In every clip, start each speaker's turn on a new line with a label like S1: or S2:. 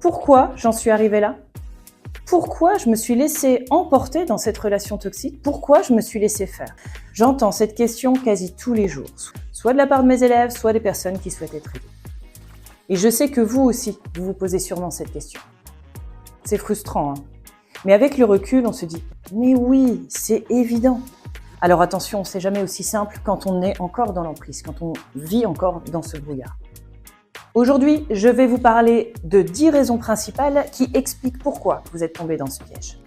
S1: Pourquoi j'en suis arrivée là? Pourquoi je me suis laissée emporter dans cette relation toxique? Pourquoi je me suis laissée faire? J'entends cette question quasi tous les jours, soit de la part de mes élèves, soit des personnes qui souhaitent être aidées. Et je sais que vous aussi, vous vous posez sûrement cette question. C'est frustrant, hein? Mais avec le recul, on se dit « mais oui, c'est évident ». Alors attention, c'est jamais aussi simple quand on est encore dans l'emprise, quand on vit encore dans ce brouillard. Aujourd'hui, je vais vous parler de 10 raisons principales qui expliquent pourquoi vous êtes tombé dans ce piège.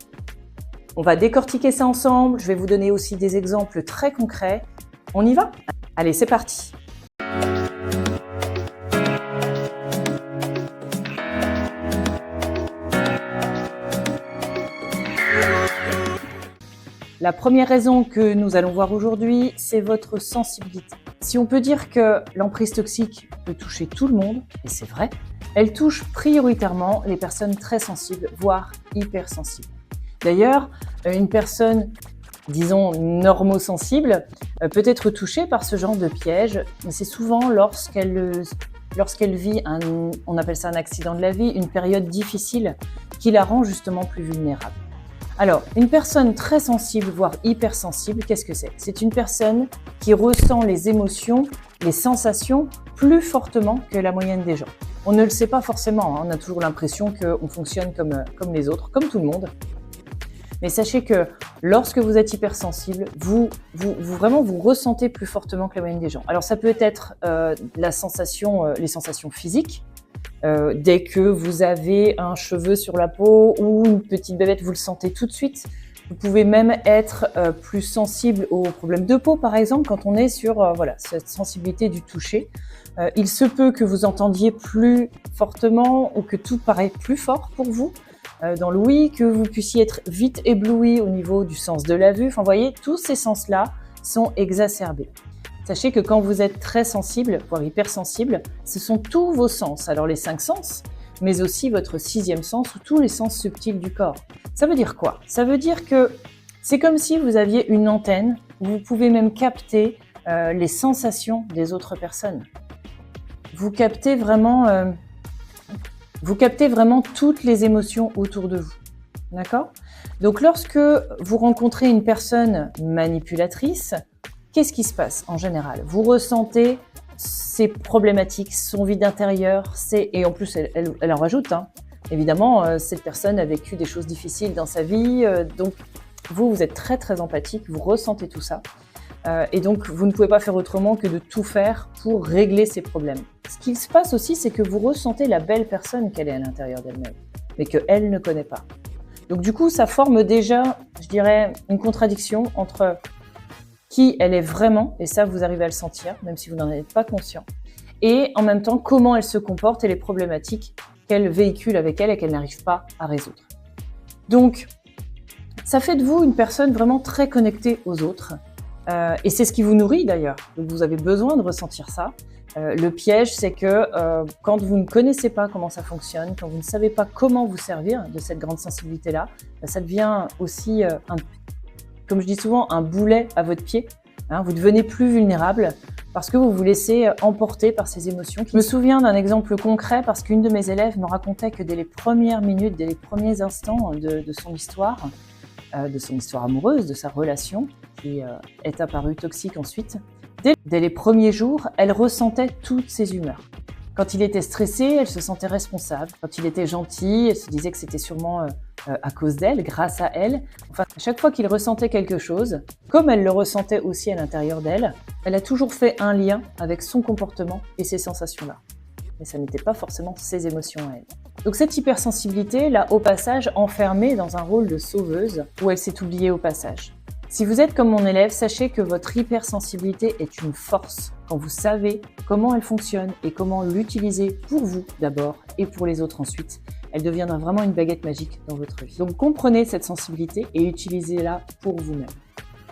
S1: On va décortiquer ça ensemble, je vais vous donner aussi des exemples très concrets. On y va? Allez, c'est parti! La première raison que nous allons voir aujourd'hui, c'est votre sensibilité. Si on peut dire que l'emprise toxique peut toucher tout le monde, et c'est vrai, elle touche prioritairement les personnes très sensibles, voire hypersensibles. D'ailleurs, une personne, disons, normosensible, peut être touchée par ce genre de piège, mais c'est souvent lorsqu'elle vit, on appelle ça un accident de la vie, une période difficile qui la rend justement plus vulnérable. Alors, une personne très sensible, voire hypersensible, qu'est-ce que c'est? C'est une personne qui ressent les émotions, les sensations plus fortement que la moyenne des gens. On ne le sait pas forcément, hein, on a toujours l'impression qu'on fonctionne comme les autres, comme tout le monde. Mais sachez que lorsque vous êtes hypersensible, vous ressentez plus fortement que la moyenne des gens. Alors ça peut être les sensations physiques. Dès que vous avez un cheveu sur la peau ou une petite bébête, vous le sentez tout de suite. Vous pouvez même être plus sensible aux problèmes de peau, par exemple, quand on est sur cette sensibilité du toucher. Il se peut que vous entendiez plus fortement ou que tout paraît plus fort pour vous dans l'ouïe, que vous puissiez être vite ébloui au niveau du sens de la vue. Enfin, vous voyez, tous ces sens-là sont exacerbés. Sachez que quand vous êtes très sensible, voire hypersensible, ce sont tous vos sens. Alors les 5 sens, mais aussi votre 6e sens ou tous les sens subtils du corps. Ça veut dire quoi? Ça veut dire que c'est comme si vous aviez une antenne où vous pouvez même capter les sensations des autres personnes. Vous captez vraiment toutes les émotions autour de vous. D'accord? Donc lorsque vous rencontrez une personne manipulatrice, qu'est-ce qui se passe en général? Vous ressentez ses problématiques, son vide intérieur, et en plus elle en rajoute, hein. Évidemment, cette personne a vécu des choses difficiles dans sa vie, donc vous êtes très très empathique, vous ressentez tout ça, et donc vous ne pouvez pas faire autrement que de tout faire pour régler ces problèmes. Ce qui se passe aussi, c'est que vous ressentez la belle personne qu'elle est à l'intérieur d'elle-même, mais qu'elle ne connaît pas. Donc du coup, ça forme déjà, je dirais, une contradiction entre qui elle est vraiment, et ça vous arrivez à le sentir, même si vous n'en êtes pas conscient, et en même temps comment elle se comporte et les problématiques qu'elle véhicule avec elle et qu'elle n'arrive pas à résoudre. Donc, ça fait de vous une personne vraiment très connectée aux autres, et c'est ce qui vous nourrit d'ailleurs, donc vous avez besoin de ressentir ça. Le piège, c'est que quand vous ne connaissez pas comment ça fonctionne, quand vous ne savez pas comment vous servir de cette grande sensibilité-là, ça devient aussi comme je dis souvent, un boulet à votre pied. Hein, vous devenez plus vulnérable parce que vous vous laissez emporter par ces émotions. Je me souviens d'un exemple concret parce qu'une de mes élèves me racontait que dès les premières minutes, dès les premiers instants de son histoire amoureuse, de sa relation, qui est apparue toxique ensuite, dès les premiers jours, elle ressentait toutes ses humeurs. Quand il était stressé, elle se sentait responsable. Quand il était gentil, elle se disait que c'était sûrement à cause d'elle, grâce à elle. Enfin, à chaque fois qu'il ressentait quelque chose, comme elle le ressentait aussi à l'intérieur d'elle, elle a toujours fait un lien avec son comportement et ses sensations-là. Mais ça n'était pas forcément ses émotions à elle. Donc cette hypersensibilité l'a au passage enfermée dans un rôle de sauveuse où elle s'est oubliée au passage. Si vous êtes comme mon élève, sachez que votre hypersensibilité est une force quand vous savez comment elle fonctionne et comment l'utiliser pour vous d'abord et pour les autres ensuite. Elle deviendra vraiment une baguette magique dans votre vie. Donc comprenez cette sensibilité et utilisez-la pour vous-même.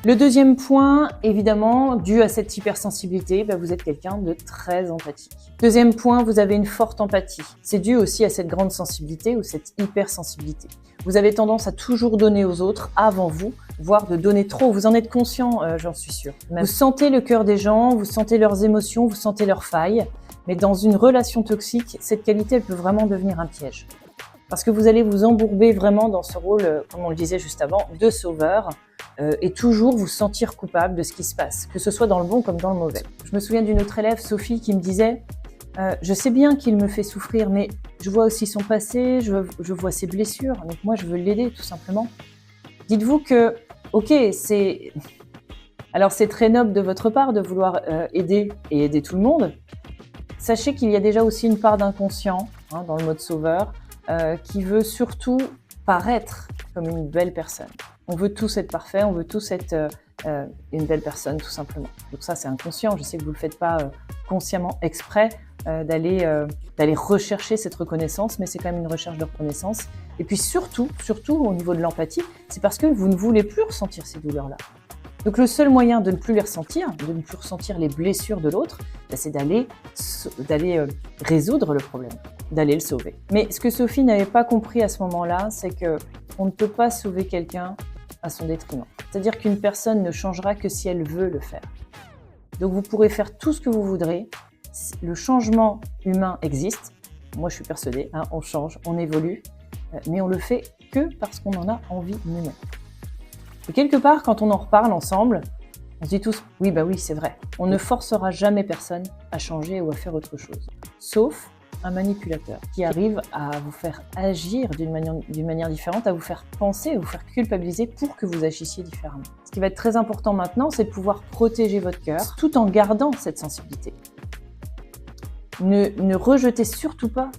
S1: Le deuxième point, évidemment, dû à cette hypersensibilité, vous êtes quelqu'un de très empathique. Deuxième point, vous avez une forte empathie. C'est dû aussi à cette grande sensibilité ou cette hypersensibilité. Vous avez tendance à toujours donner aux autres avant vous, voire de donner trop. Vous en êtes conscient, j'en suis sûre. Vous sentez le cœur des gens, vous sentez leurs émotions, vous sentez leurs failles. Mais dans une relation toxique, cette qualité, elle peut vraiment devenir un piège. Parce que vous allez vous embourber vraiment dans ce rôle, comme on le disait juste avant, de sauveur, et toujours vous sentir coupable de ce qui se passe, que ce soit dans le bon comme dans le mauvais. Je me souviens d'une autre élève, Sophie, qui me disait je sais bien qu'il me fait souffrir, mais je vois aussi son passé, je vois ses blessures, donc moi je veux l'aider tout simplement. Dites-vous que, ok, alors c'est très noble de votre part de vouloir aider et aider tout le monde. Sachez qu'il y a déjà aussi une part d'inconscient dans le mode sauveur qui veut surtout paraître comme une belle personne. On veut tous être parfaits, on veut tous être une belle personne tout simplement. Donc ça c'est inconscient, je sais que vous ne le faites pas consciemment exprès d'aller rechercher cette reconnaissance, mais c'est quand même une recherche de reconnaissance. Et puis surtout au niveau de l'empathie, c'est parce que vous ne voulez plus ressentir ces douleurs-là. Donc le seul moyen de ne plus les ressentir, de ne plus ressentir les blessures de l'autre, c'est d'aller résoudre le problème, d'aller le sauver. Mais ce que Sophie n'avait pas compris à ce moment-là, c'est qu'on ne peut pas sauver quelqu'un à son détriment. C'est-à-dire qu'une personne ne changera que si elle veut le faire. Donc vous pourrez faire tout ce que vous voudrez. Le changement humain existe. Moi, je suis persuadée, on change, on évolue, mais on le fait que parce qu'on en a envie nous-mêmes. Et quelque part, quand on en reparle ensemble, on se dit tous « oui, c'est vrai ». On ne forcera jamais personne à changer ou à faire autre chose, sauf un manipulateur qui arrive à vous faire agir d'une manière différente, à vous faire penser, à vous faire culpabiliser pour que vous agissiez différemment. Ce qui va être très important maintenant, c'est de pouvoir protéger votre cœur tout en gardant cette sensibilité. Ne rejetez surtout pas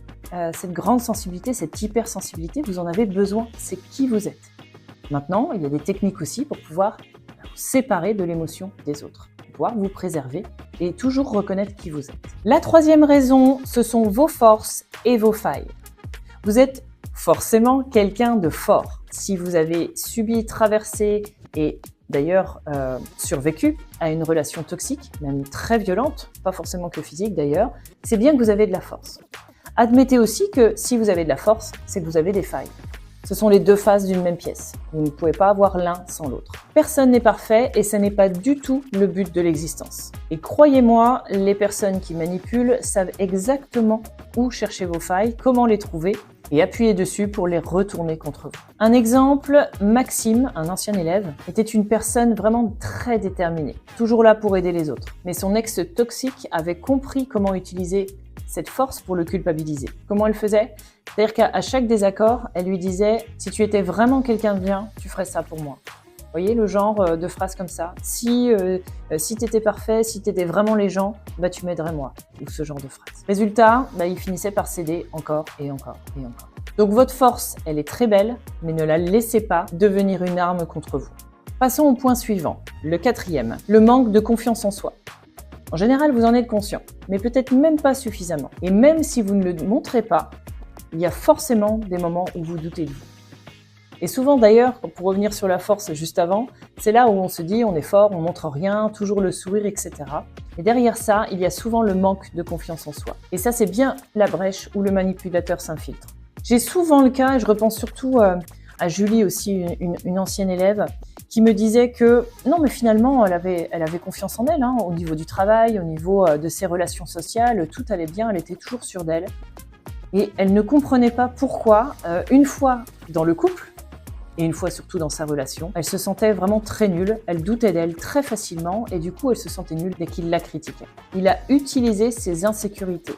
S1: cette grande sensibilité, cette hypersensibilité, vous en avez besoin, c'est qui vous êtes. Maintenant, il y a des techniques aussi pour pouvoir vous séparer de l'émotion des autres, pour pouvoir vous préserver et toujours reconnaître qui vous êtes. La troisième raison, ce sont vos forces et vos failles. Vous êtes forcément quelqu'un de fort. Si vous avez subi, traversé et d'ailleurs survécu à une relation toxique, même très violente, pas forcément que physique d'ailleurs, c'est bien que vous avez de la force. Admettez aussi que si vous avez de la force, c'est que vous avez des failles. Ce sont les deux faces d'une même pièce. Vous ne pouvez pas avoir l'un sans l'autre. Personne n'est parfait et ce n'est pas du tout le but de l'existence. Et croyez-moi, les personnes qui manipulent savent exactement où chercher vos failles, comment les trouver et appuyer dessus pour les retourner contre vous. Un exemple, Maxime, un ancien élève, était une personne vraiment très déterminée, toujours là pour aider les autres. Mais son ex toxique avait compris comment utiliser cette force pour le culpabiliser. Comment elle faisait ? C'est-à-dire qu'à chaque désaccord, elle lui disait « si tu étais vraiment quelqu'un de bien, tu ferais ça pour moi ». Vous voyez le genre de phrase comme ça. Si tu étais parfait, si tu étais vraiment les gens, tu m'aiderais moi. Ou ce genre de phrase. Résultat, il finissait par céder encore et encore et encore. Donc votre force, elle est très belle, mais ne la laissez pas devenir une arme contre vous. Passons au point suivant, le quatrième, le manque de confiance en soi. En général, vous en êtes conscient, mais peut-être même pas suffisamment. Et même si vous ne le montrez pas, il y a forcément des moments où vous doutez de vous. Et souvent d'ailleurs, pour revenir sur la force juste avant, c'est là où on se dit on est fort, on montre rien, toujours le sourire, etc. Et derrière ça, il y a souvent le manque de confiance en soi. Et ça, c'est bien la brèche où le manipulateur s'infiltre. J'ai souvent le cas, et je repense surtout à Julie aussi, une ancienne élève, qui me disait que non, mais finalement, elle avait confiance en elle, au niveau du travail, au niveau de ses relations sociales, tout allait bien, elle était toujours sûre d'elle. Et elle ne comprenait pas pourquoi, une fois dans le couple, et une fois surtout dans sa relation, elle se sentait vraiment très nulle, elle doutait d'elle très facilement, et du coup, elle se sentait nulle dès qu'il la critiquait. Il a utilisé ses insécurités.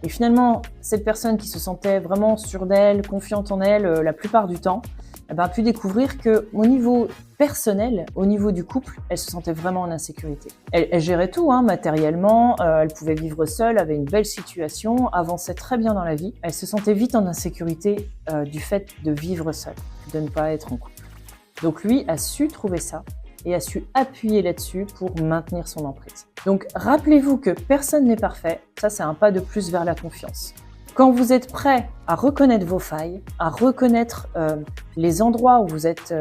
S1: Et finalement, cette personne qui se sentait vraiment sûre d'elle, confiante en elle la plupart du temps, a pu découvrir qu'au niveau personnel, au niveau du couple, elle se sentait vraiment en insécurité. Elle gérait tout, matériellement, elle pouvait vivre seule, avait une belle situation, avançait très bien dans la vie. Elle se sentait vite en insécurité du fait de vivre seule, de ne pas être en couple. Donc lui a su trouver ça et a su appuyer là-dessus pour maintenir son emprise. Donc rappelez-vous que personne n'est parfait, ça c'est un pas de plus vers la confiance. Quand vous êtes prêt à reconnaître vos failles, à reconnaître les endroits où vous êtes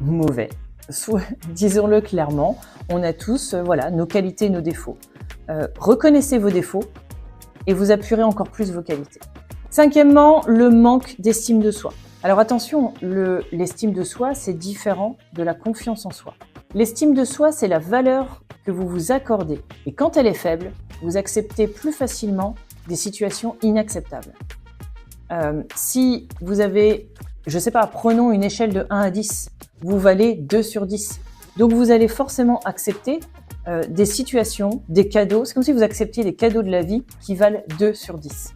S1: mauvais, disons-le clairement, on a tous nos qualités, nos défauts. Reconnaissez vos défauts et vous appuierez encore plus vos qualités. Cinquièmement, le manque d'estime de soi. Alors attention, l'estime de soi, c'est différent de la confiance en soi. L'estime de soi, c'est la valeur que vous vous accordez. Et quand elle est faible, vous acceptez plus facilement des situations inacceptables. Si vous avez, je ne sais pas, prenons une échelle de 1 à 10, vous valez 2 sur 10. Donc vous allez forcément accepter des situations, des cadeaux. C'est comme si vous acceptiez des cadeaux de la vie qui valent 2 sur 10.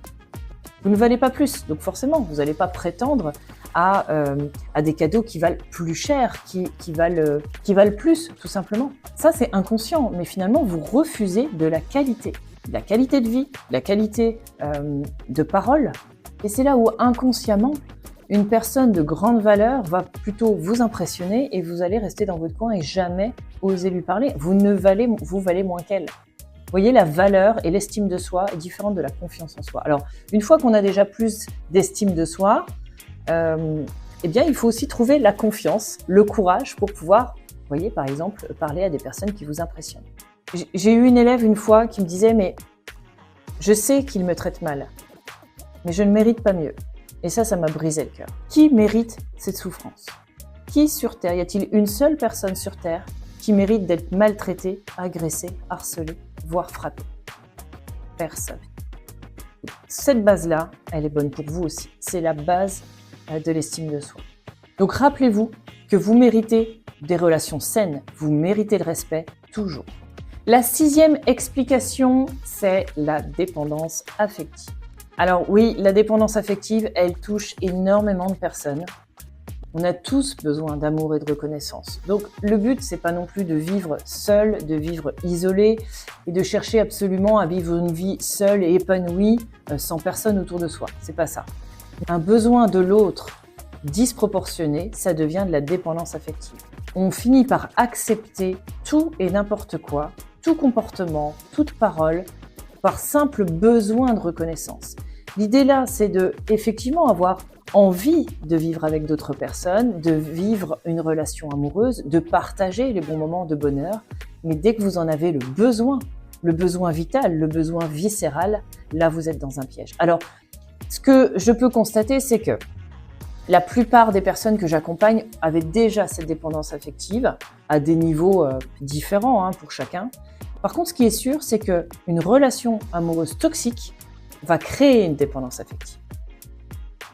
S1: Vous ne valez pas plus, donc forcément, vous n'allez pas prétendre à des cadeaux qui valent plus cher, qui valent plus, tout simplement. Ça, c'est inconscient, mais finalement, vous refusez de la qualité de vie, la qualité de parole. Et c'est là où, inconsciemment, une personne de grande valeur va plutôt vous impressionner et vous allez rester dans votre coin et jamais oser lui parler. Vous valez moins qu'elle. Vous voyez, la valeur et l'estime de soi est différente de la confiance en soi. Alors, une fois qu'on a déjà plus d'estime de soi, eh bien, il faut aussi trouver la confiance, le courage pour pouvoir, vous voyez, par exemple, parler à des personnes qui vous impressionnent. J'ai eu une élève une fois qui me disait « mais je sais qu'il me traite mal, mais je ne mérite pas mieux ». Et ça m'a brisé le cœur. Qui mérite cette souffrance? Qui sur Terre, y a-t-il une seule personne sur Terre qui mérite d'être maltraitée, agressée, harcelée, voire frappée? Personne. Cette base-là, elle est bonne pour vous aussi. C'est la base de l'estime de soi. Donc rappelez-vous que vous méritez des relations saines, vous méritez le respect toujours. La 6e explication, c'est la dépendance affective. Alors oui, la dépendance affective, elle touche énormément de personnes. On a tous besoin d'amour et de reconnaissance. Donc le but, c'est pas non plus de vivre seul, de vivre isolé et de chercher absolument à vivre une vie seule et épanouie sans personne autour de soi. C'est pas ça. Un besoin de l'autre disproportionné, ça devient de la dépendance affective. On finit par accepter tout et n'importe quoi, tout comportement, toute parole, par simple besoin de reconnaissance. L'idée là, c'est de effectivement avoir envie de vivre avec d'autres personnes, de vivre une relation amoureuse, de partager les bons moments de bonheur, mais dès que vous en avez le besoin vital, le besoin viscéral, là vous êtes dans un piège. Alors, ce que je peux constater, c'est que la plupart des personnes que j'accompagne avaient déjà cette dépendance affective à des niveaux différents pour chacun. Par contre, ce qui est sûr, c'est qu'une relation amoureuse toxique va créer une dépendance affective.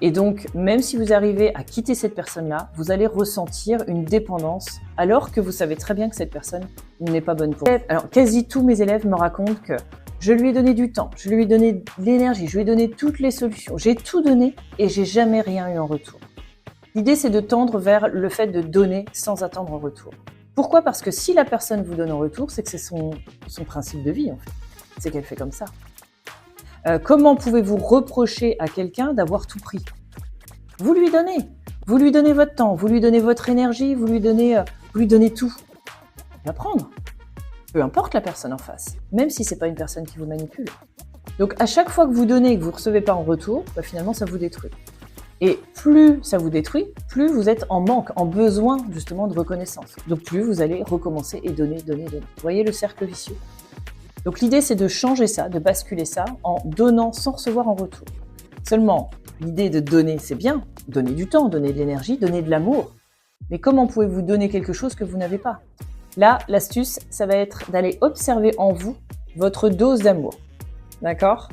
S1: Et donc, même si vous arrivez à quitter cette personne-là, vous allez ressentir une dépendance alors que vous savez très bien que cette personne n'est pas bonne pour vous. Alors, quasi tous mes élèves me racontent que je lui ai donné du temps, je lui ai donné de l'énergie, je lui ai donné toutes les solutions, j'ai tout donné et j'ai jamais rien eu en retour. L'idée, c'est de tendre vers le fait de donner sans attendre en retour. Pourquoi? Parce que si la personne vous donne en retour, c'est que c'est son principe de vie, en fait. C'est qu'elle fait comme ça. Comment pouvez-vous reprocher à quelqu'un d'avoir tout pris? Vous lui donnez votre temps, vous lui donnez votre énergie, vous lui donnez tout. Il va prendre. Peu importe la personne en face, même si c'est pas une personne qui vous manipule. Donc à chaque fois que vous donnez et que vous ne recevez pas en retour, finalement ça vous détruit. Et plus ça vous détruit, plus vous êtes en manque, en besoin justement de reconnaissance. Donc plus vous allez recommencer et donner. Vous voyez le cercle vicieux? Donc l'idée, c'est de changer ça, de basculer ça en donnant sans recevoir en retour. Seulement, l'idée de donner, c'est bien. Donner du temps, donner de l'énergie, donner de l'amour. Mais comment pouvez-vous donner quelque chose que vous n'avez pas? Là, l'astuce, ça va être d'aller observer en vous votre dose d'amour. D'accord?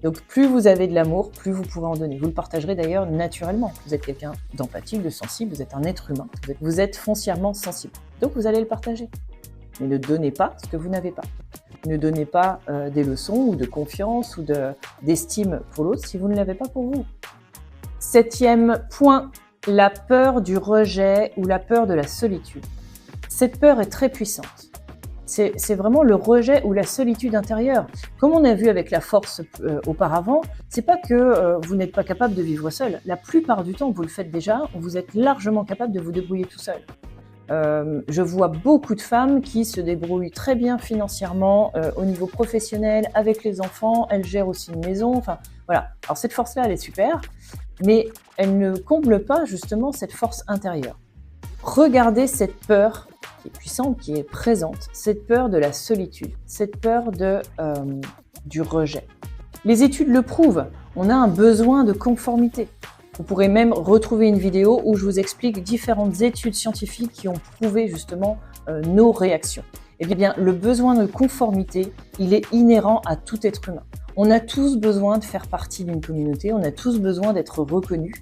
S1: Donc plus vous avez de l'amour, plus vous pourrez en donner. Vous le partagerez d'ailleurs naturellement. Vous êtes quelqu'un d'empathique, de sensible, vous êtes un être humain. Vous êtes foncièrement sensible. Donc vous allez le partager. Mais ne donnez pas ce que vous n'avez pas. Ne donnez pas des leçons ou de confiance ou d'estime pour l'autre si vous ne l'avez pas pour vous. 7e point, la peur du rejet ou la peur de la solitude. Cette peur est très puissante. C'est vraiment le rejet ou la solitude intérieure. Comme on a vu avec la force auparavant, c'est pas que vous n'êtes pas capable de vivre seul. La plupart du temps, vous le faites déjà, vous êtes largement capable de vous débrouiller tout seul. Je vois beaucoup de femmes qui se débrouillent très bien financièrement au niveau professionnel, avec les enfants, elles gèrent aussi une maison, enfin voilà. Alors cette force-là, elle est super, mais elle ne comble pas justement cette force intérieure. Regardez cette peur qui est puissante, qui est présente, cette peur de la solitude, cette peur du rejet. Les études le prouvent, on a un besoin de conformité. Vous pourrez même retrouver une vidéo où je vous explique différentes études scientifiques qui ont prouvé justement nos réactions. Eh bien, le besoin de conformité, il est inhérent à tout être humain. On a tous besoin de faire partie d'une communauté, on a tous besoin d'être reconnus,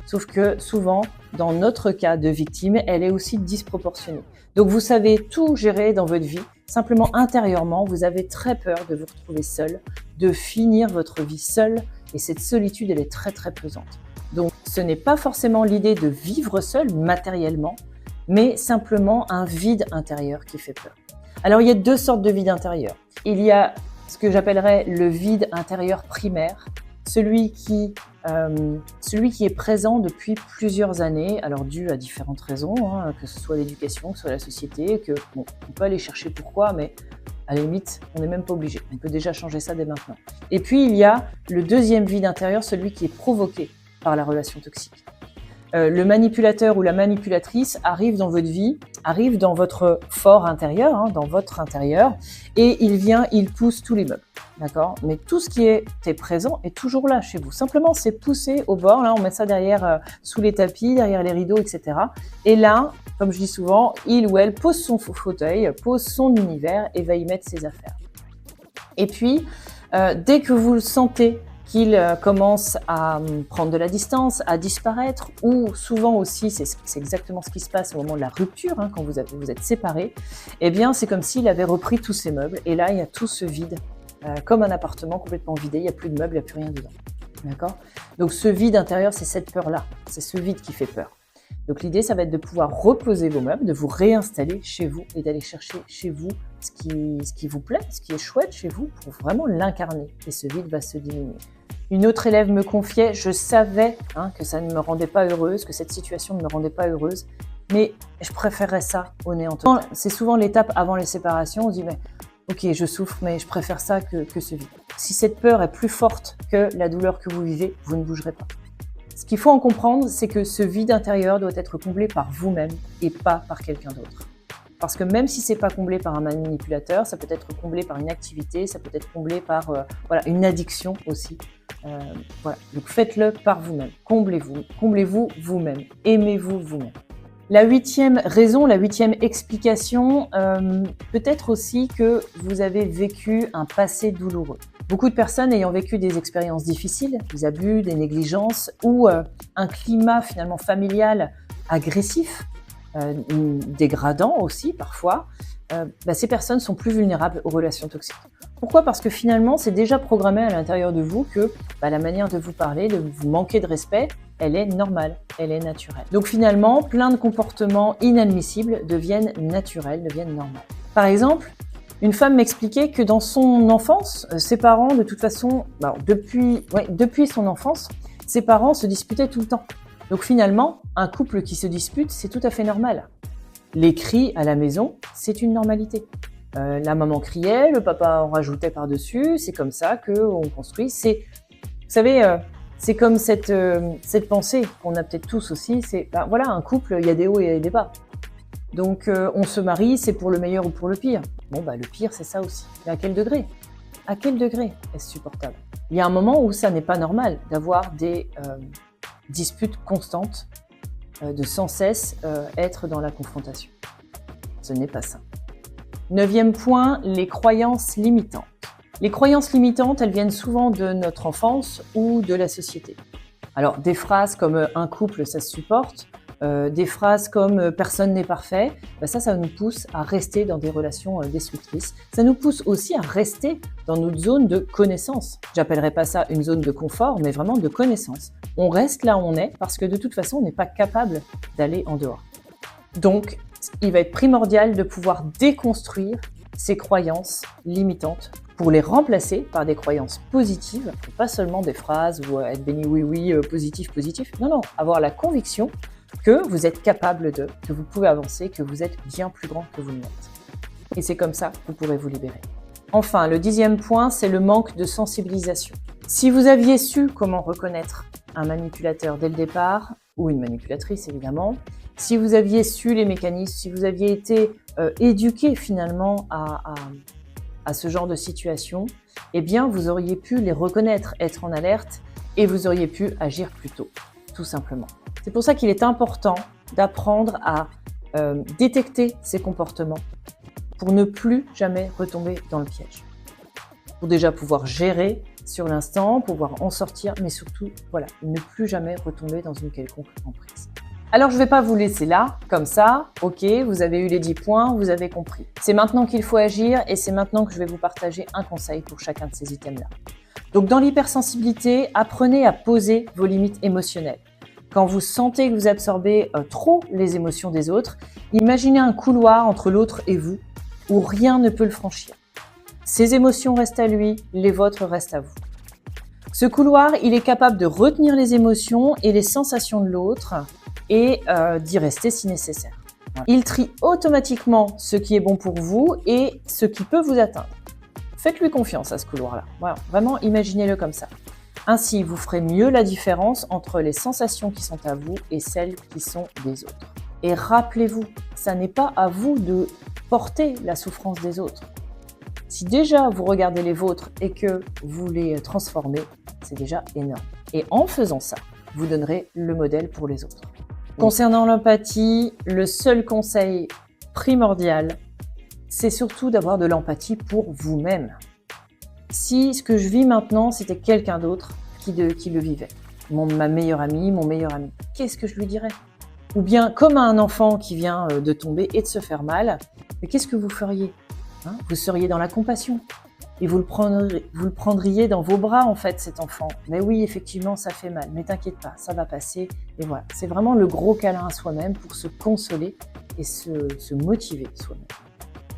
S1: sauf que souvent, dans notre cas de victime, elle est aussi disproportionnée. Donc vous savez tout gérer dans votre vie, simplement intérieurement, vous avez très peur de vous retrouver seul, de finir votre vie seul, et cette solitude, elle est très très pesante. Donc ce n'est pas forcément l'idée de vivre seul matériellement, mais simplement un vide intérieur qui fait peur. Alors il y a deux sortes de vide intérieur. Il y a ce que j'appellerais le vide intérieur primaire, celui qui est présent depuis plusieurs années, alors dû à différentes raisons, hein, que ce soit l'éducation, que ce soit la société, que bon, on peut aller chercher pourquoi, mais à la limite, on n'est même pas obligé. On peut déjà changer ça dès maintenant. Et puis il y a le deuxième vide intérieur, celui qui est provoqué par la relation toxique. Le manipulateur ou la manipulatrice arrive dans votre vie, arrive dans votre fort intérieur, hein, dans votre intérieur, et il pousse tous les meubles, d'accord? Mais tout ce qui était présent est toujours là chez vous. Simplement, c'est poussé au bord, là, on met ça derrière, sous les tapis, derrière les rideaux, etc. Et là, comme je dis souvent, il ou elle pose son fauteuil, pose son univers et va y mettre ses affaires. Et puis, dès que vous le sentez, qu'il commence à prendre de la distance, à disparaître, ou souvent aussi, c'est exactement ce qui se passe au moment de la rupture, hein, quand vous êtes séparés, eh bien c'est comme s'il avait repris tous ses meubles, et là il y a tout ce vide, comme un appartement complètement vidé, il n'y a plus de meubles, il n'y a plus rien dedans. D'accord ? Donc ce vide intérieur, c'est cette peur-là, c'est ce vide qui fait peur. Donc l'idée, ça va être de pouvoir reposer vos meubles, de vous réinstaller chez vous et d'aller chercher chez vous ce qui vous plaît, ce qui est chouette chez vous pour vraiment l'incarner. Et ce vide va se diminuer. Une autre élève me confiait, je savais que ça ne me rendait pas heureuse, que cette situation ne me rendait pas heureuse, mais je préférerais ça au néant. C'est souvent l'étape avant les séparations, on se dit mais ok, je souffre, mais je préfère ça que ce vide. Si cette peur est plus forte que la douleur que vous vivez, vous ne bougerez pas. Ce qu'il faut en comprendre, c'est que ce vide intérieur doit être comblé par vous-même et pas par quelqu'un d'autre. Parce que même si c'est pas comblé par un manipulateur, ça peut être comblé par une activité, ça peut être comblé par une addiction aussi. Donc faites-le par vous-même. Comblez-vous vous-même. Aimez-vous vous-même. La huitième raison, la huitième explication, peut-être aussi que vous avez vécu un passé douloureux. Beaucoup de personnes ayant vécu des expériences difficiles, des abus, des négligences ou un climat finalement familial agressif, dégradant aussi parfois, ces personnes sont plus vulnérables aux relations toxiques. Pourquoi ? Parce que finalement, c'est déjà programmé à l'intérieur de vous que la manière de vous parler, de vous manquer de respect, elle est normale, elle est naturelle. Donc finalement, plein de comportements inadmissibles deviennent naturels, deviennent normaux. Par exemple, une femme m'expliquait que dans son enfance, ses parents, de toute façon, depuis son enfance, ses parents se disputaient tout le temps. Donc finalement, un couple qui se dispute, c'est tout à fait normal. Les cris à la maison, c'est une normalité. La maman criait, le papa en rajoutait par-dessus, c'est comme ça qu'on construit. Vous savez, c'est comme cette pensée qu'on a peut-être tous aussi, c'est un couple, il y a des hauts et des bas. Donc on se marie, c'est pour le meilleur ou pour le pire. Le pire, c'est ça aussi. Mais à quel degré ? À quel degré est-ce supportable ? Il y a un moment où ça n'est pas normal d'avoir des disputes constantes, de sans cesse être dans la confrontation. Ce n'est pas ça. 9e point, les croyances limitantes. Les croyances limitantes, elles viennent souvent de notre enfance ou de la société. Alors, des phrases comme « un couple, ça se supporte », des phrases comme « personne n'est parfait », ça nous pousse à rester dans des relations destructrices. Ça nous pousse aussi à rester dans notre zone de connaissance. J'appellerais pas ça une zone de confort, mais vraiment de connaissance. On reste là où on est parce que de toute façon, on n'est pas capable d'aller en dehors. Donc, il va être primordial de pouvoir déconstruire ces croyances limitantes pour les remplacer par des croyances positives, pas seulement des phrases ou être béni oui, positif. Non, avoir la conviction que vous êtes capable que vous pouvez avancer, que vous êtes bien plus grand que vous ne l'êtes. Et c'est comme ça que vous pourrez vous libérer. Enfin, le 10e point, c'est le manque de sensibilisation. Si vous aviez su comment reconnaître un manipulateur dès le départ, ou une manipulatrice évidemment, si vous aviez su les mécanismes, si vous aviez été éduqué finalement à ce genre de situation, eh bien vous auriez pu les reconnaître, être en alerte et vous auriez pu agir plus tôt, tout simplement. C'est pour ça qu'il est important d'apprendre à détecter ces comportements pour ne plus jamais retomber dans le piège. Pour déjà pouvoir gérer sur l'instant, pouvoir en sortir, mais surtout, voilà, ne plus jamais retomber dans une quelconque emprise. Alors, je ne vais pas vous laisser là, comme ça. Ok, vous avez eu les 10 points, vous avez compris. C'est maintenant qu'il faut agir et c'est maintenant que je vais vous partager un conseil pour chacun de ces items-là. Donc, dans l'hypersensibilité, apprenez à poser vos limites émotionnelles. Quand vous sentez que vous absorbez trop les émotions des autres, imaginez un couloir entre l'autre et vous, où rien ne peut le franchir. Ses émotions restent à lui, les vôtres restent à vous. Ce couloir, il est capable de retenir les émotions et les sensations de l'autre et d'y rester si nécessaire. Voilà. Il trie automatiquement ce qui est bon pour vous et ce qui peut vous atteindre. Faites-lui confiance à ce couloir-là. Voilà, vraiment, imaginez-le comme ça. Ainsi, vous ferez mieux la différence entre les sensations qui sont à vous et celles qui sont des autres. Et rappelez-vous, ça n'est pas à vous de porter la souffrance des autres. Si déjà vous regardez les vôtres et que vous les transformez, c'est déjà énorme. Et en faisant ça, vous donnerez le modèle pour les autres. Concernant l'empathie, le seul conseil primordial, c'est surtout d'avoir de l'empathie pour vous-même. Si ce que je vis maintenant, c'était quelqu'un d'autre qui le vivait, ma meilleure amie, mon meilleur ami, qu'est-ce que je lui dirais? Ou bien, comme à un enfant qui vient de tomber et de se faire mal, mais qu'est-ce que vous feriez? Vous seriez dans la compassion et vous le prendriez dans vos bras, en fait, cet enfant. Mais oui, effectivement, ça fait mal, mais t'inquiète pas, ça va passer. Et voilà, c'est vraiment le gros câlin à soi-même pour se consoler et se motiver soi-même.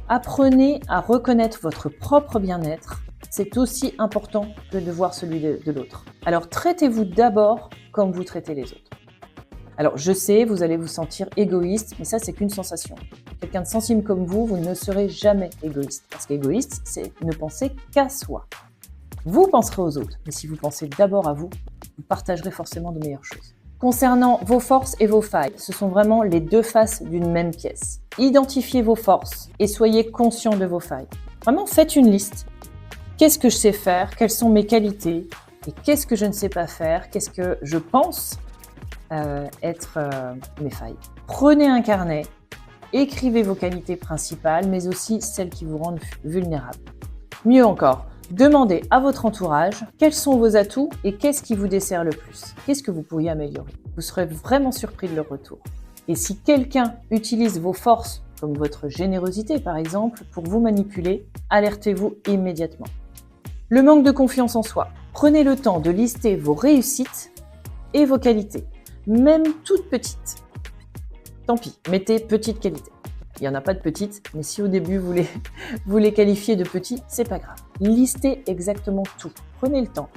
S1: Apprenez à reconnaître votre propre bien-être. C'est aussi important que de voir celui de l'autre. Alors, traitez-vous d'abord comme vous traitez les autres. Alors, je sais, vous allez vous sentir égoïste, mais ça, c'est qu'une sensation. Quelqu'un de sensible comme vous ne serez jamais égoïste. Parce qu'égoïste, c'est ne penser qu'à soi. Vous penserez aux autres, mais si vous pensez d'abord à vous, vous partagerez forcément de meilleures choses. Concernant vos forces et vos failles, ce sont vraiment les deux faces d'une même pièce. Identifiez vos forces et soyez conscient de vos failles. Vraiment, faites une liste. Qu'est-ce que je sais faire? Quelles sont mes qualités? Et qu'est-ce que je ne sais pas faire? Qu'est-ce que je pense être mes failles? Prenez un carnet, écrivez vos qualités principales, mais aussi celles qui vous rendent vulnérables. Mieux encore, demandez à votre entourage quels sont vos atouts et qu'est-ce qui vous dessert le plus. Qu'est-ce que vous pourriez améliorer? Vous serez vraiment surpris de leur retour. Et si quelqu'un utilise vos forces, comme votre générosité par exemple, pour vous manipuler, alertez-vous immédiatement. Le manque de confiance en soi. Prenez le temps de lister vos réussites et vos qualités, même toutes petites. Tant pis, mettez petites qualités. Il n'y en a pas de petites, mais si au début vous les qualifiez de petits, c'est pas grave. Listez exactement tout. Prenez le temps.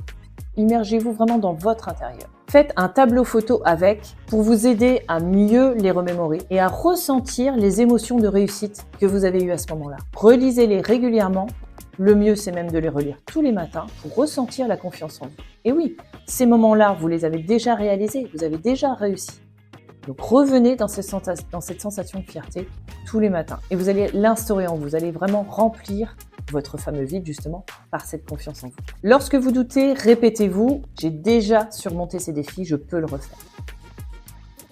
S1: Immergez-vous vraiment dans votre intérieur. Faites un tableau photo avec pour vous aider à mieux les remémorer et à ressentir les émotions de réussite que vous avez eues à ce moment-là. Relisez-les régulièrement. Le mieux, c'est même de les relire tous les matins pour ressentir la confiance en vous. Et oui, ces moments-là, vous les avez déjà réalisés, vous avez déjà réussi. Donc revenez dans cette sensation de fierté tous les matins et vous allez l'instaurer en vous. Vous allez vraiment remplir votre fameux vide justement par cette confiance en vous. Lorsque vous doutez, répétez-vous « J'ai déjà surmonté ces défis, je peux le refaire ».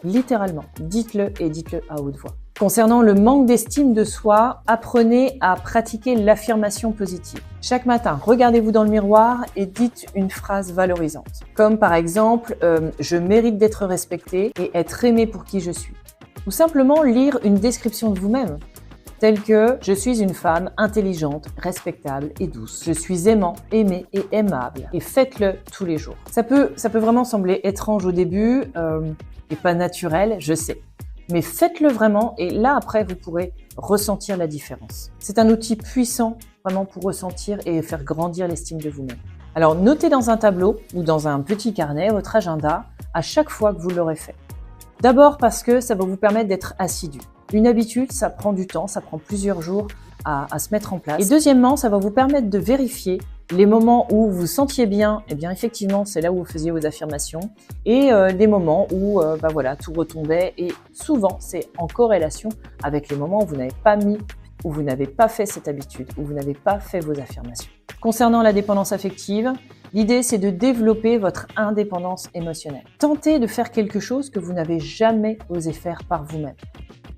S1: Littéralement, dites-le et dites-le à haute voix. Concernant le manque d'estime de soi, apprenez à pratiquer l'affirmation positive. Chaque matin, regardez-vous dans le miroir et dites une phrase valorisante. Comme par exemple « Je mérite d'être respecté et être aimé pour qui je suis ». Ou simplement lire une description de vous-même, telle que « Je suis une femme intelligente, respectable et douce. Je suis aimant, aimé et aimable. » Et faites-le tous les jours. Ça peut vraiment sembler étrange au début et pas naturel, je sais. Mais faites-le vraiment et là, après, vous pourrez ressentir la différence. C'est un outil puissant vraiment pour ressentir et faire grandir l'estime de vous-même. Alors, notez dans un tableau ou dans un petit carnet votre agenda à chaque fois que vous l'aurez fait. D'abord parce que ça va vous permettre d'être assidu. Une habitude, ça prend du temps, ça prend plusieurs jours à se mettre en place. Et deuxièmement, ça va vous permettre de vérifier les moments où vous vous sentiez bien, eh bien effectivement, c'est là où vous faisiez vos affirmations, et les moments où voilà, tout retombait, et souvent, c'est en corrélation avec les moments où vous n'avez pas mis, où vous n'avez pas fait cette habitude, où vous n'avez pas fait vos affirmations. Concernant la dépendance affective, l'idée, c'est de développer votre indépendance émotionnelle. Tentez de faire quelque chose que vous n'avez jamais osé faire par vous-même.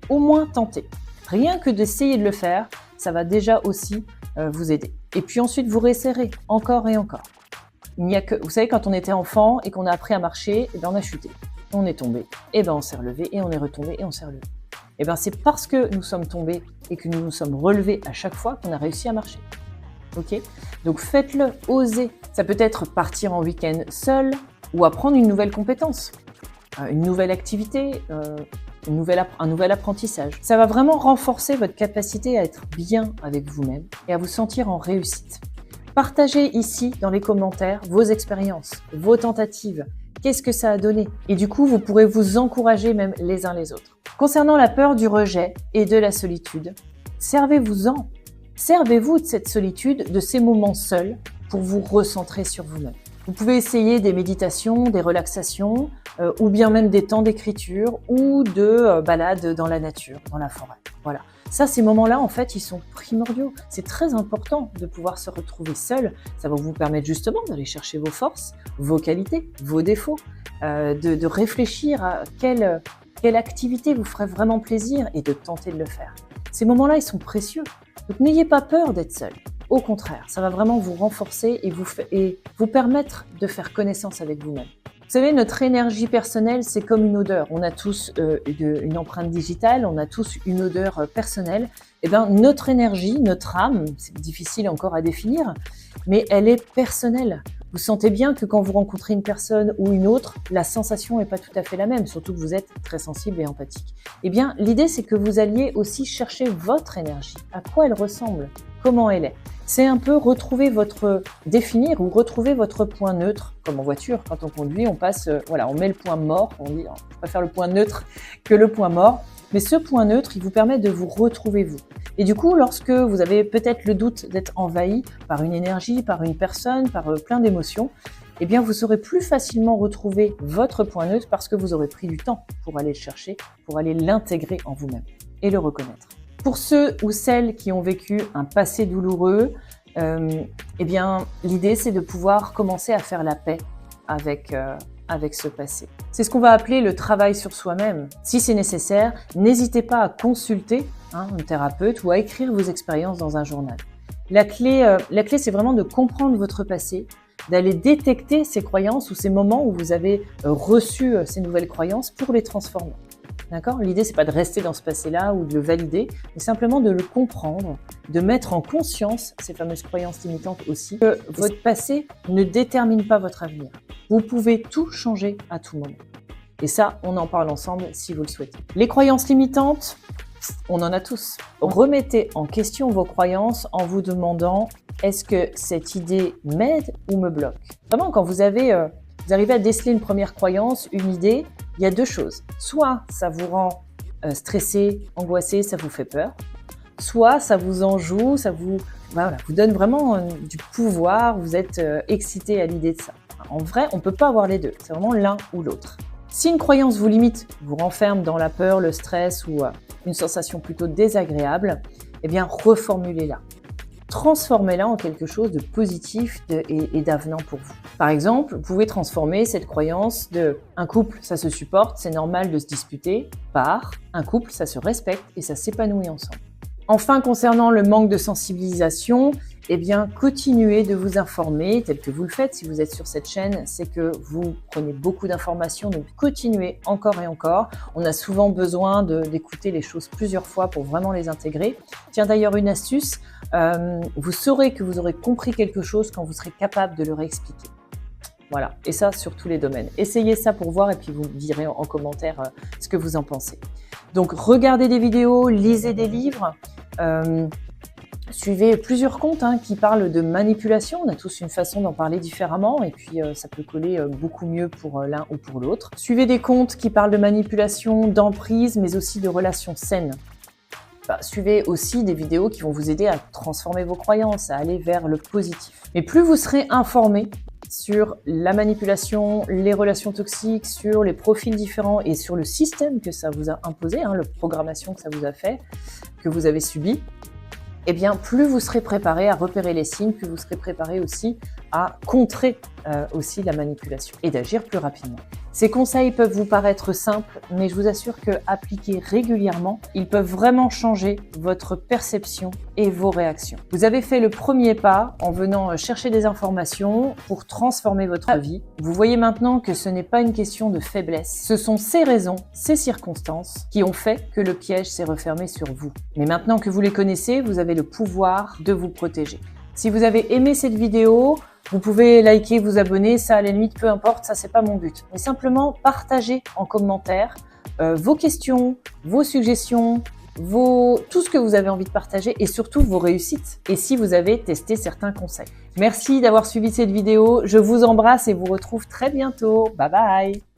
S1: Au moins tentez. Rien que d'essayer de le faire, ça va déjà aussi vous aider. Et puis ensuite, vous resserrez encore et encore. Il n'y a que, vous savez, quand on était enfant et qu'on a appris à marcher, et ben on a chuté, on est tombé, et ben on s'est relevé, et on est retombé, et on s'est relevé. Et ben c'est parce que nous sommes tombés et que nous nous sommes relevés à chaque fois qu'on a réussi à marcher. Ok ? Donc faites-le, osez. Ça peut être partir en week-end seul ou apprendre une nouvelle compétence, une nouvelle activité, un nouvel apprentissage. Ça va vraiment renforcer votre capacité à être bien avec vous-même et à vous sentir en réussite. Partagez ici dans les commentaires vos expériences, vos tentatives. Qu'est-ce que ça a donné? Et du coup, vous pourrez vous encourager même les uns les autres. Concernant la peur du rejet et de la solitude, servez-vous-en. Servez-vous de cette solitude, de ces moments seuls pour vous recentrer sur vous-même. Vous pouvez essayer des méditations, des relaxations, ou bien même des temps d'écriture ou de balades dans la nature, dans la forêt. Voilà. Ça, ces moments-là, en fait, ils sont primordiaux. C'est très important de pouvoir se retrouver seul. Ça va vous permettre justement d'aller chercher vos forces, vos qualités, vos défauts, de réfléchir à quelle activité vous ferait vraiment plaisir et de tenter de le faire. Ces moments-là, ils sont précieux. Donc, n'ayez pas peur d'être seul. Au contraire, ça va vraiment vous renforcer et vous permettre de faire connaissance avec vous-même. Vous savez, notre énergie personnelle, c'est comme une odeur. On a tous une empreinte digitale, on a tous une odeur personnelle. Eh bien, notre énergie, notre âme, c'est difficile encore à définir, mais elle est personnelle. Vous sentez bien que quand vous rencontrez une personne ou une autre, la sensation n'est pas tout à fait la même, surtout que vous êtes très sensible et empathique. Eh bien, l'idée, c'est que vous alliez aussi chercher votre énergie. À quoi elle ressemble? Comment elle est? C'est un peu définir ou retrouver votre point neutre, comme en voiture. Quand on conduit, on met le point mort. On dit, je préfère le point neutre que le point mort. Mais ce point neutre, il vous permet de vous retrouver vous. Et du coup, lorsque vous avez peut-être le doute d'être envahi par une énergie, par une personne, par plein d'émotions, eh bien, vous saurez plus facilement retrouver votre point neutre parce que vous aurez pris du temps pour aller le chercher, pour aller l'intégrer en vous-même et le reconnaître. Pour ceux ou celles qui ont vécu un passé douloureux, eh bien, l'idée, c'est de pouvoir commencer à faire la paix avec ce passé. C'est ce qu'on va appeler le travail sur soi-même. Si c'est nécessaire, n'hésitez pas à consulter un thérapeute ou à écrire vos expériences dans un journal. La clé, c'est vraiment de comprendre votre passé, d'aller détecter ces croyances ou ces moments où vous avez reçu ces nouvelles croyances pour les transformer. D'accord ? L'idée, c'est pas de rester dans ce passé-là ou de le valider, mais simplement de le comprendre, de mettre en conscience ces fameuses croyances limitantes aussi, que votre passé ne détermine pas votre avenir. Vous pouvez tout changer à tout moment. Et ça, on en parle ensemble si vous le souhaitez. Les croyances limitantes, on en a tous. Remettez en question vos croyances en vous demandant est-ce que cette idée m'aide ou me bloque ? Vraiment, quand vous arrivez à déceler une première croyance, une idée, il y a deux choses. Soit ça vous rend stressé, angoissé, ça vous fait peur. Soit ça vous enjoue, vous donne vraiment du pouvoir, vous êtes excité à l'idée de ça. En vrai, on ne peut pas avoir les deux. C'est vraiment l'un ou l'autre. Si une croyance vous limite, vous renferme dans la peur, le stress ou une sensation plutôt désagréable, eh bien reformulez-la. Transformez-la en quelque chose de positif et d'avenant pour vous. Par exemple, vous pouvez transformer cette croyance de « un couple, ça se supporte, c'est normal de se disputer » par « un couple, ça se respecte et ça s'épanouit ensemble ». Enfin, concernant le manque de sensibilisation, eh bien, continuez de vous informer tel que vous le faites. Si vous êtes sur cette chaîne, c'est que vous prenez beaucoup d'informations, donc continuez encore et encore. On a souvent besoin d'écouter les choses plusieurs fois pour vraiment les intégrer. Tiens, d'ailleurs, une astuce, vous saurez que vous aurez compris quelque chose quand vous serez capable de le réexpliquer. Voilà, et ça sur tous les domaines. Essayez ça pour voir et puis vous me direz en commentaire ce que vous en pensez. Donc, regardez des vidéos, lisez des livres, suivez plusieurs comptes qui parlent de manipulation. On a tous une façon d'en parler différemment et puis ça peut coller beaucoup mieux pour l'un ou pour l'autre. Suivez des comptes qui parlent de manipulation, d'emprise, mais aussi de relations saines. Suivez aussi des vidéos qui vont vous aider à transformer vos croyances, à aller vers le positif. Mais plus vous serez informé sur la manipulation, les relations toxiques, sur les profils différents et sur le système que ça vous a imposé, la programmation que ça vous a fait, que vous avez subi, eh bien, plus vous serez préparé à repérer les signes, plus vous serez préparé aussi à contrer aussi la manipulation et d'agir plus rapidement. Ces conseils peuvent vous paraître simples, mais je vous assure que appliqués régulièrement, ils peuvent vraiment changer votre perception et vos réactions. Vous avez fait le premier pas en venant chercher des informations pour transformer votre vie. Vous voyez maintenant que ce n'est pas une question de faiblesse. Ce sont ces raisons, ces circonstances qui ont fait que le piège s'est refermé sur vous. Mais maintenant que vous les connaissez, vous avez le pouvoir de vous protéger. Si vous avez aimé cette vidéo, vous pouvez liker, vous abonner, ça à la limite, peu importe, ça c'est pas mon but. Mais simplement partagez en commentaire vos questions, vos suggestions, tout ce que vous avez envie de partager et surtout vos réussites. Et si vous avez testé certains conseils. Merci d'avoir suivi cette vidéo, je vous embrasse et vous retrouve très bientôt. Bye bye!